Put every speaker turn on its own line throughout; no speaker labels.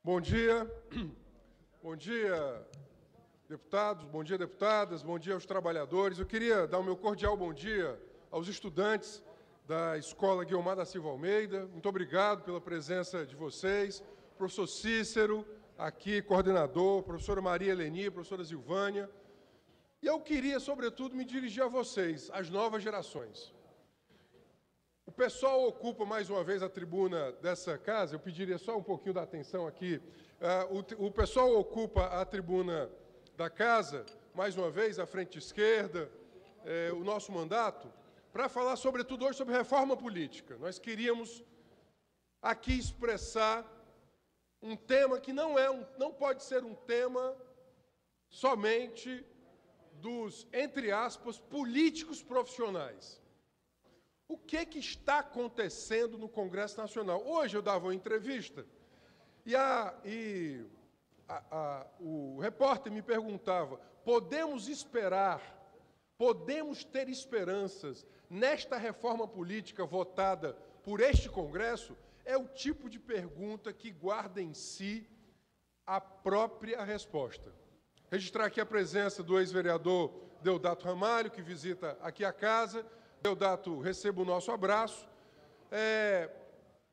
Bom dia. Bom dia, deputados, bom dia, deputadas, bom dia aos trabalhadores. Eu queria dar o meu cordial bom dia aos estudantes da Escola Guiomar da Silva Almeida. Muito obrigado pela presença de vocês. Professor Cícero, aqui, coordenador, professora Maria Eleni, professora Silvânia. E eu queria, sobretudo, me dirigir a vocês, as novas gerações. O pessoal ocupa mais uma vez a tribuna dessa casa, eu pediria só um pouquinho da atenção aqui. O pessoal ocupa a tribuna da casa, mais uma vez, à frente esquerda, o nosso mandato, para falar, sobretudo, hoje sobre reforma política. Nós queríamos aqui expressar um tema que não pode ser um tema somente dos, entre aspas, políticos profissionais. O que está acontecendo no Congresso Nacional? Hoje eu dava uma entrevista e o repórter me perguntava: podemos ter esperanças nesta reforma política votada por este Congresso? É o tipo de pergunta que guarda em si a própria resposta. Registrar aqui a presença do ex-vereador Deodato Ramalho, que visita aqui a casa. Deodato, receba o nosso abraço.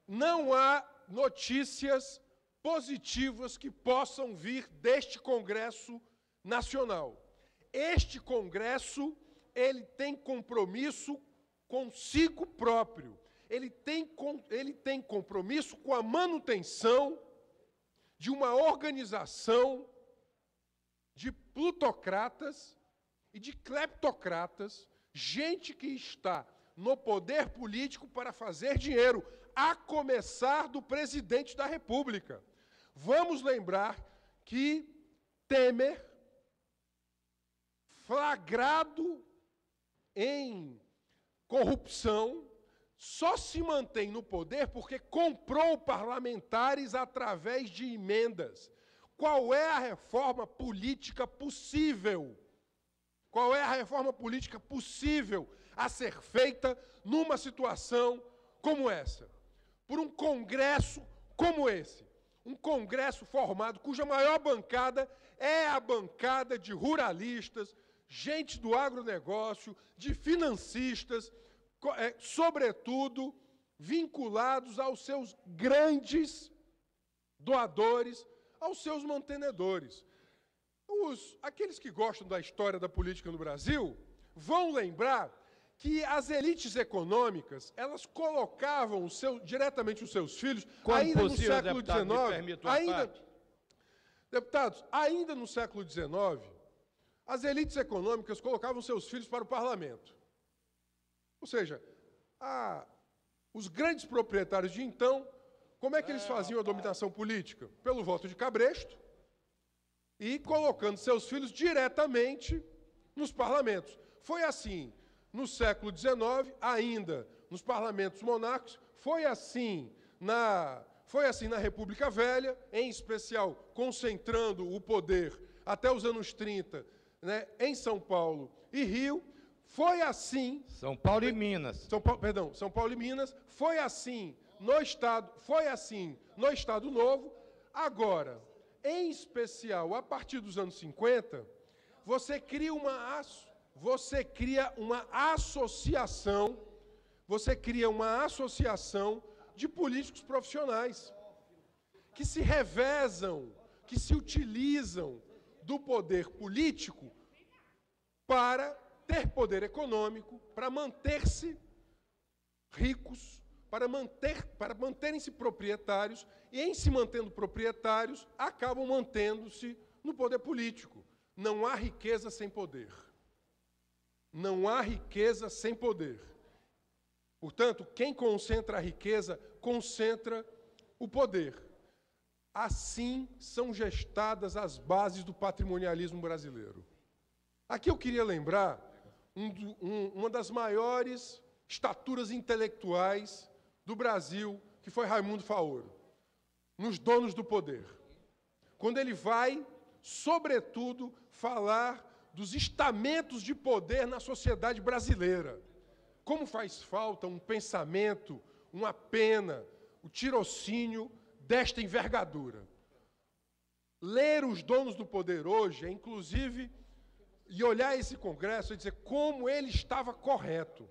Não há notícias positivas que possam vir deste Congresso Nacional. Este Congresso, ele tem compromisso consigo próprio. Ele tem compromisso com a manutenção de uma organização de plutocratas e de cleptocratas, gente que está no poder político para fazer dinheiro, a começar do presidente da República. Vamos lembrar que Temer, flagrado em corrupção, só se mantém no poder porque comprou parlamentares através de emendas. Qual é a reforma política possível? Qual é a reforma política possível a ser feita numa situação como essa? Por um Congresso como esse. Um Congresso formado, cuja maior bancada é a bancada de ruralistas, gente do agronegócio, de financistas, sobretudo vinculados aos seus grandes doadores, aos seus mantenedores. Aqueles que gostam da história da política no Brasil vão lembrar que as elites econômicas, elas colocavam diretamente os seus filhos, ainda no século XIX, deputados, ainda no século XIX, as elites econômicas colocavam seus filhos para o parlamento. Ou seja, os grandes proprietários de então, como é que eles faziam a dominação política? Pelo voto de cabresto, e colocando seus filhos diretamente nos parlamentos. Foi assim no século XIX, ainda nos parlamentos monárquicos, foi assim na República Velha, em especial concentrando o poder até os anos 30, né, em São Paulo e Rio. Foi assim...
São Paulo e Minas.
São Paulo e Minas. Foi assim no Estado Novo. Agora, em especial, a partir dos anos 50, você cria uma associação de políticos profissionais que se revezam, que se utilizam do poder político para ter poder econômico, para manter-se ricos, para manterem-se proprietários, e em se mantendo proprietários, acabam mantendo-se no poder político. Não há riqueza sem poder. Não há riqueza sem poder. Portanto, quem concentra a riqueza, concentra o poder. Assim são gestadas as bases do patrimonialismo brasileiro. Aqui eu queria lembrar uma das maiores estaturas intelectuais do Brasil, que foi Raimundo Faoro, nos Donos do Poder. Quando ele vai, sobretudo, falar dos estamentos de poder na sociedade brasileira. Como faz falta um pensamento, uma pena, o tirocínio desta envergadura. ler os donos do poder hoje é, inclusive, e olhar esse Congresso e dizer como ele estava correto.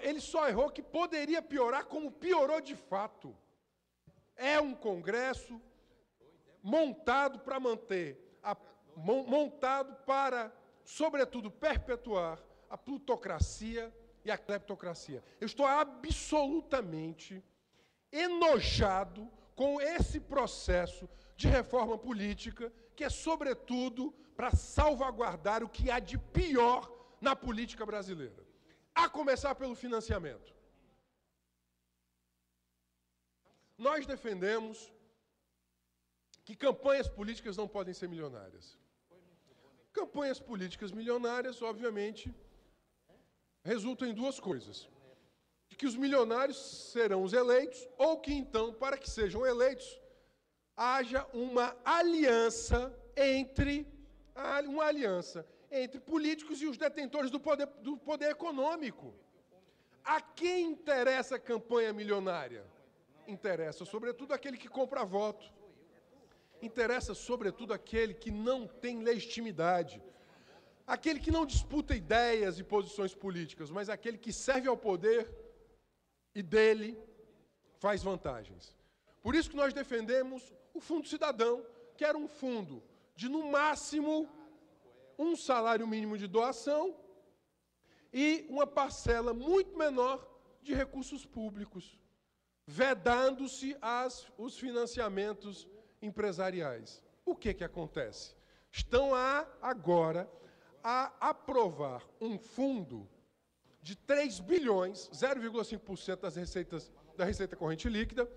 Ele só errou que poderia piorar, como piorou de fato. É um Congresso montado para montado para, sobretudo, perpetuar a plutocracia e a cleptocracia. Eu estou absolutamente enojado com esse processo de reforma política, que é, sobretudo, para salvaguardar o que há de pior na política brasileira. A começar pelo financiamento. Nós defendemos que campanhas políticas não podem ser milionárias. Campanhas políticas milionárias, obviamente, resultam em duas coisas. De que os milionários serão os eleitos, ou que, então, para que sejam eleitos, haja uma aliança entre políticos e os detentores do poder econômico. A quem interessa a campanha milionária? Interessa, sobretudo, aquele que compra voto. Interessa, sobretudo, aquele que não tem legitimidade. Aquele que não disputa ideias e posições políticas, mas aquele que serve ao poder e dele faz vantagens. Por isso que nós defendemos o Fundo Cidadão, que era um fundo de, no máximo, um salário mínimo de doação e uma parcela muito menor de recursos públicos, vedando-se os financiamentos empresariais. O que acontece? Estão agora a aprovar um fundo de 3 bilhões, 0,5% da receita corrente líquida,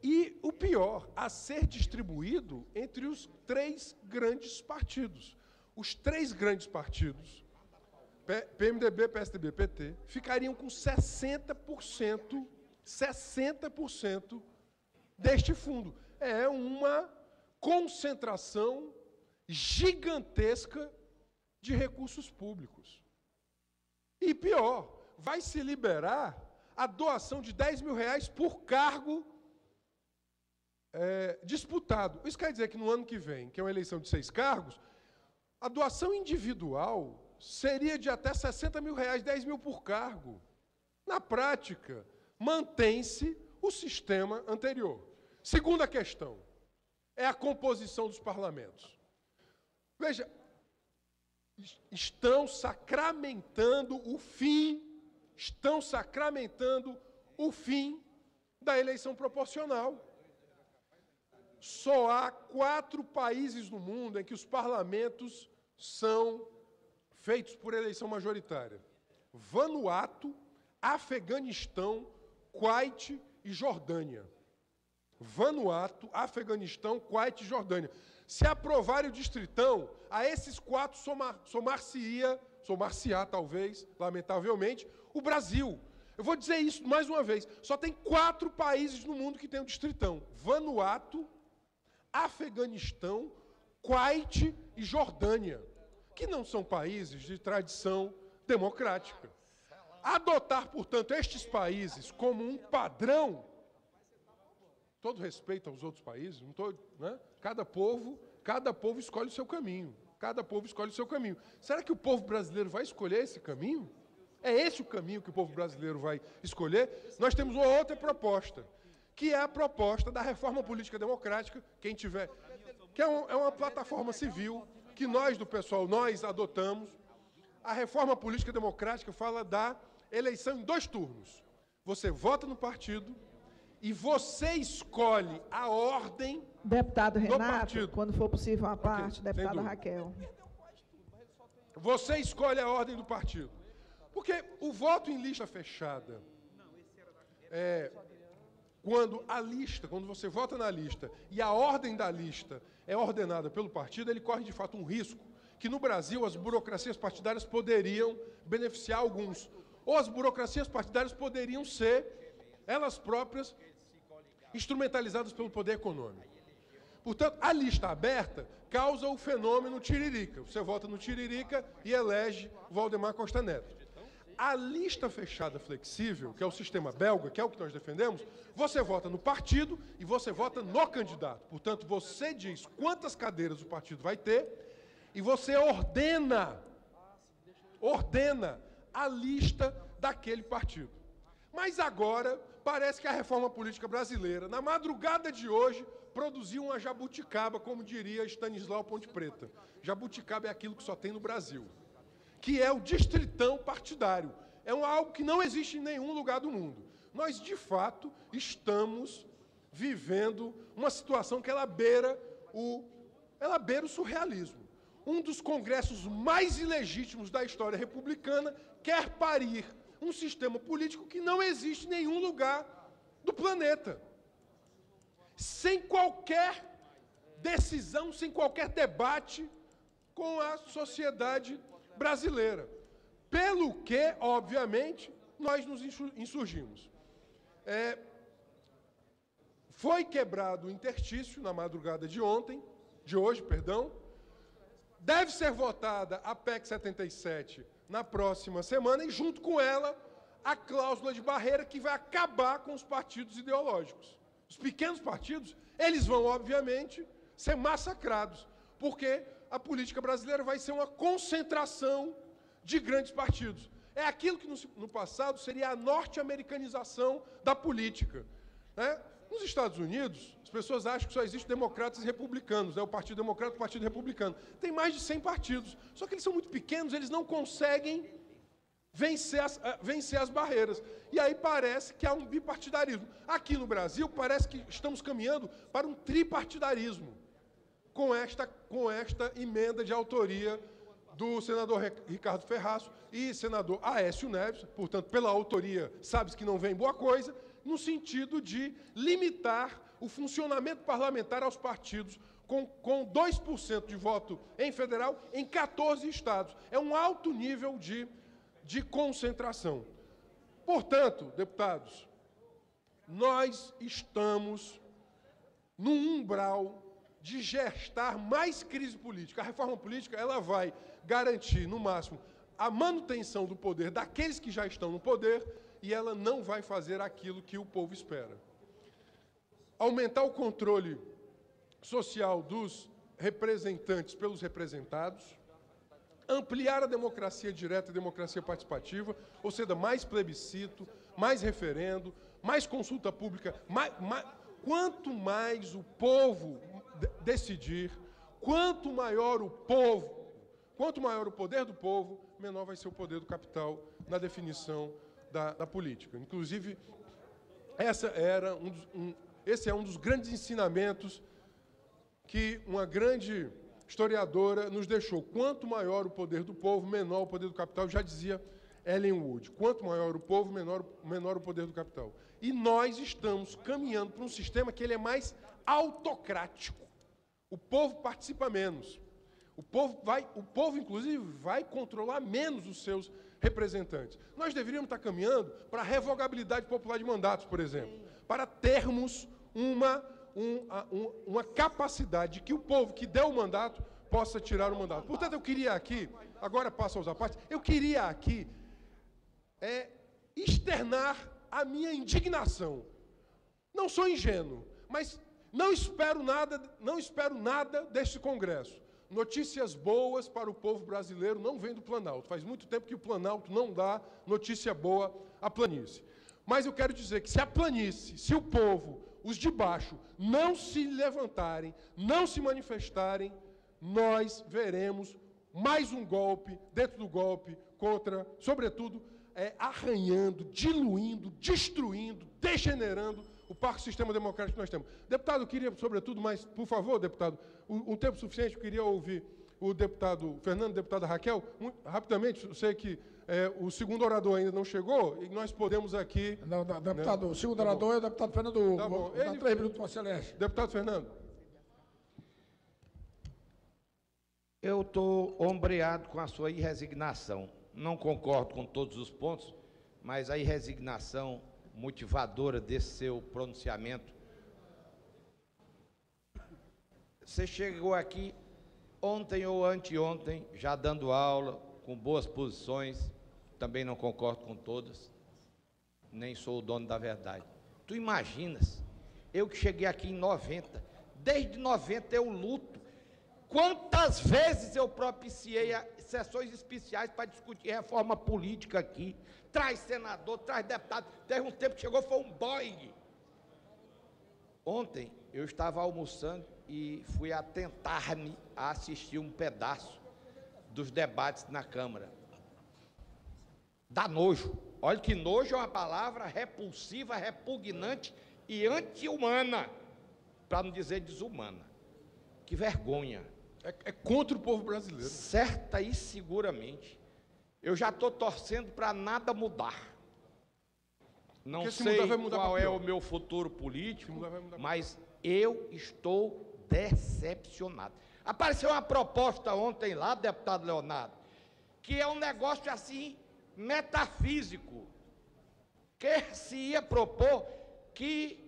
e o pior, a ser distribuído entre os 3 grandes partidos. Os 3 grandes partidos, PMDB, PSDB, PT, ficariam com 60% deste fundo. É uma concentração gigantesca de recursos públicos. E pior, vai se liberar a doação de R$10 mil por cargo disputado. Isso quer dizer que no ano que vem, que é uma eleição de 6 cargos, a doação individual seria de até R$60 mil, 10 mil por cargo. Na prática, mantém-se o sistema anterior. Segunda questão é a composição dos parlamentos. Veja, estão sacramentando o fim da eleição proporcional. Só há 4 países no mundo em que os parlamentos são feitos por eleição majoritária: Vanuatu, Afeganistão, Kuwait e Jordânia. Vanuatu, Afeganistão, Kuwait e Jordânia. Se aprovarem o distritão, a esses 4 somar-se-á, talvez, lamentavelmente, o Brasil. Eu vou dizer isso mais uma vez. Só tem 4 países no mundo que tem o distritão: Vanuatu, Afeganistão, Kuwait e Jordânia, que não são países de tradição democrática. Adotar, portanto, estes países como um padrão, todo respeito aos outros países, né? Cada povo escolhe o seu caminho. Será que o povo brasileiro vai escolher esse caminho? É esse o caminho que o povo brasileiro vai escolher? Nós temos uma outra proposta, que é a proposta da reforma política democrática, que é uma plataforma civil que nós, do pessoal, nós adotamos. A reforma política democrática fala da eleição em 2 turnos. Você vota no partido e você escolhe a ordem.
Deputado Renato,
partido.
Quando for possível uma parte, deputada Raquel.
Você escolhe a ordem do partido. Porque o voto em lista fechada, quando você vota na lista e a ordem da lista é ordenada pelo partido, ele corre de fato um risco que no Brasil as burocracias partidárias poderiam beneficiar alguns, ou as burocracias partidárias poderiam ser elas próprias instrumentalizadas pelo poder econômico. Portanto, a lista aberta causa o fenômeno Tiririca. Você vota no Tiririca e elege Valdemar Costa Neto. A lista fechada flexível, que é o sistema belga, que é o que nós defendemos, você vota no partido e você vota no candidato. Portanto, você diz quantas cadeiras o partido vai ter e você ordena a lista daquele partido. Mas agora, parece que a reforma política brasileira, na madrugada de hoje, produziu uma jabuticaba, como diria Stanislau Ponte Preta. Jabuticaba é aquilo que só tem no Brasil, que é o distritão partidário. É algo que não existe em nenhum lugar do mundo. Nós, de fato, estamos vivendo uma situação que ela beira o surrealismo. Um dos congressos mais ilegítimos da história republicana quer parir um sistema político que não existe em nenhum lugar do planeta. Sem qualquer decisão, sem qualquer debate com a sociedade brasileira. Pelo que, obviamente, nós nos insurgimos. Foi quebrado o interstício na madrugada de hoje. Deve ser votada a PEC 77 na próxima semana e, junto com ela, a cláusula de barreira que vai acabar com os partidos ideológicos. Os pequenos partidos, eles vão, obviamente, ser massacrados, porque a política brasileira vai ser uma concentração de grandes partidos. É aquilo que no passado seria a norte-americanização da política, né? Nos Estados Unidos, as pessoas acham que só existem democratas e republicanos, né? O Partido Democrata e o Partido Republicano. Tem mais de 100 partidos, só que eles são muito pequenos, eles não conseguem vencer as barreiras. E aí parece que há um bipartidarismo. Aqui no Brasil, parece que estamos caminhando para um tripartidarismo, com esta emenda de autoria do senador Ricardo Ferraço e senador Aécio Neves, portanto, pela autoria, sabe-se que não vem boa coisa, no sentido de limitar o funcionamento parlamentar aos partidos com 2% de voto em federal em 14 estados. É um alto nível de concentração. Portanto, deputados, nós estamos num umbral de gestar mais crise política. A reforma política ela vai garantir, no máximo, a manutenção do poder daqueles que já estão no poder e ela não vai fazer aquilo que o povo espera. Aumentar o controle social dos representantes pelos representados, ampliar a democracia direta e a democracia participativa, ou seja, mais plebiscito, mais referendo, mais consulta pública. Quanto mais o povo decidir, quanto maior o poder do povo, menor vai ser o poder do capital na definição da política. Inclusive, esse é um dos grandes ensinamentos que uma grande historiadora nos deixou. Quanto maior o poder do povo, menor o poder do capital, já dizia Ellen Wood. Quanto maior o povo, menor o poder do capital. E nós estamos caminhando para um sistema que ele é mais autocrático. O povo participa menos. O povo, inclusive, vai controlar menos os seus representantes. Nós deveríamos estar caminhando para a revogabilidade popular de mandatos, por exemplo, para termos uma capacidade de que o povo que der o mandato possa tirar o mandato. Portanto, eu queria aqui, agora passo aos apartes, eu queria aqui externar a minha indignação. Não sou ingênuo, mas não espero nada deste Congresso. Notícias boas para o povo brasileiro não vêm do Planalto. Faz muito tempo que o Planalto não dá notícia boa à planície. Mas eu quero dizer que se a planície, se o povo, os de baixo, não se levantarem, não se manifestarem, nós veremos mais um golpe, dentro do golpe, contra, sobretudo, arranhando, diluindo, destruindo, degenerando o parco sistema democrático que nós temos. Deputado, eu queria, sobretudo, mas, por favor, deputado, um tempo suficiente, eu queria ouvir o deputado Fernando, deputada Raquel, rapidamente, eu sei que o segundo orador ainda não chegou, e nós podemos aqui...
Não, deputado, né? O segundo orador é o deputado Fernando.
Tá bom.
Dá 3 minutos para o Celeste.
Deputado Fernando.
Eu estou ombreado com a sua irresignação. Não concordo com todos os pontos, mas a irresignação motivadora desse seu pronunciamento. Você chegou aqui ontem ou anteontem, já dando aula, com boas posições, também não concordo com todas, nem sou o dono da verdade. Tu imaginas, eu que cheguei aqui em 90, desde 90 eu luto. Quantas vezes eu propiciei sessões especiais para discutir reforma política aqui, traz senador, traz deputado, teve um tempo que chegou, foi um Boeing. Ontem eu estava almoçando e fui atentar-me a assistir um pedaço dos debates na Câmara. Dá nojo. Olha que nojo é uma palavra repulsiva, repugnante e anti-humana, para não dizer desumana. Que vergonha.
É contra o povo brasileiro.
Certa e seguramente. Eu já estou torcendo para nada mudar. Não
Porque se
sei
mudar, vai mudar
qual
pra
é
pior.
o meu futuro político,
Se mudar, vai mudar.
mas eu estou decepcionado. Apareceu uma proposta ontem lá, deputado Leonardo, que é um negócio assim, metafísico, que se ia propor que,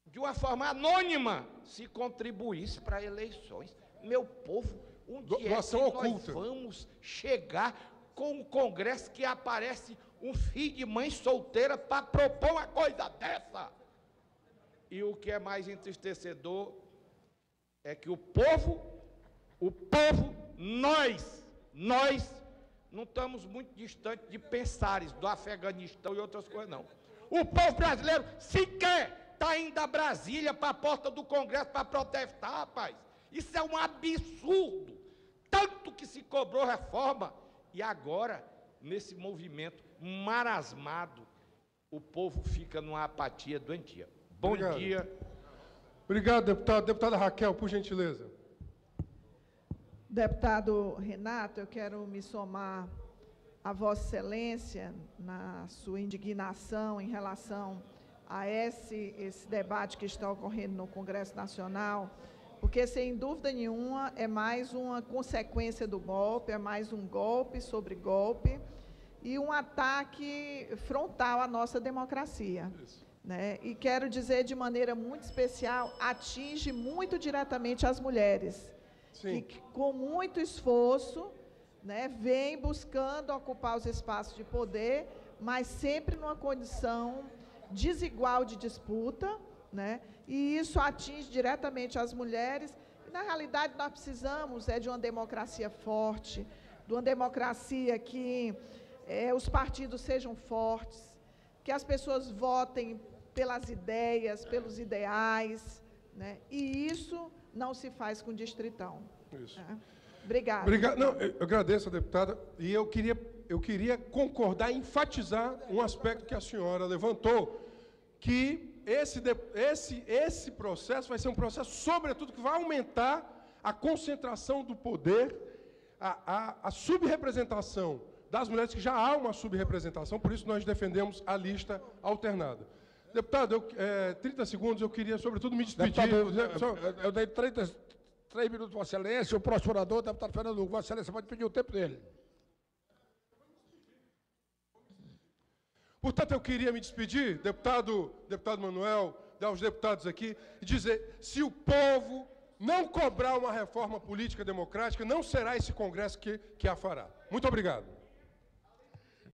de uma forma anônima, se contribuísse para eleições. Meu povo, um dia que nós
oculta.
vamos chegar com um Congresso que aparece um filho de mãe solteira para propor uma coisa dessa? E o que é mais entristecedor é que o povo, nós não estamos muito distantes de pensares do Afeganistão e outras coisas, não. O povo brasileiro sequer está indo a Brasília para a porta do Congresso para protestar, rapaz. Isso é um absurdo. Tanto que se cobrou reforma e agora, nesse movimento marasmado, o povo fica numa apatia doentia. Bom
Obrigado.
dia.
Obrigado, deputado. Deputada Raquel, por gentileza.
Deputado Renato, eu quero me somar a Vossa Excelência na sua indignação em relação a esse debate que está ocorrendo no Congresso Nacional, porque, sem dúvida nenhuma, é mais uma consequência do golpe, é mais um golpe sobre golpe e um ataque frontal à nossa democracia. Né? E quero dizer de maneira muito especial, atinge muito diretamente as mulheres, que com muito esforço, né, vêm buscando ocupar os espaços de poder, mas sempre numa condição desigual de disputa, né? E isso atinge diretamente as mulheres. E, na realidade, nós precisamos de uma democracia forte, de uma democracia que os partidos sejam fortes, que as pessoas votem pelas ideias, pelos ideais, né? E isso não se faz com distritão.
Isso.
Né? Obrigada.
Obrigado. Não, eu agradeço a deputada, e eu queria concordar, enfatizar um aspecto que a senhora levantou, que esse processo vai ser um processo, sobretudo, que vai aumentar a concentração do poder, a subrepresentação das mulheres, que já há uma subrepresentação, por isso nós defendemos a lista alternada. Deputado, 30 segundos, eu queria, sobretudo, me despedir.
Deputado, eu dei 3 minutos, Vossa Excelência. O próximo orador, deputado Fernando Hugo. Vossa Excelência pode pedir o tempo dele.
Portanto, eu queria me despedir, deputado Manuel, aos deputados aqui, e dizer, se o povo não cobrar uma reforma política democrática, não será esse Congresso que a fará. Muito obrigado.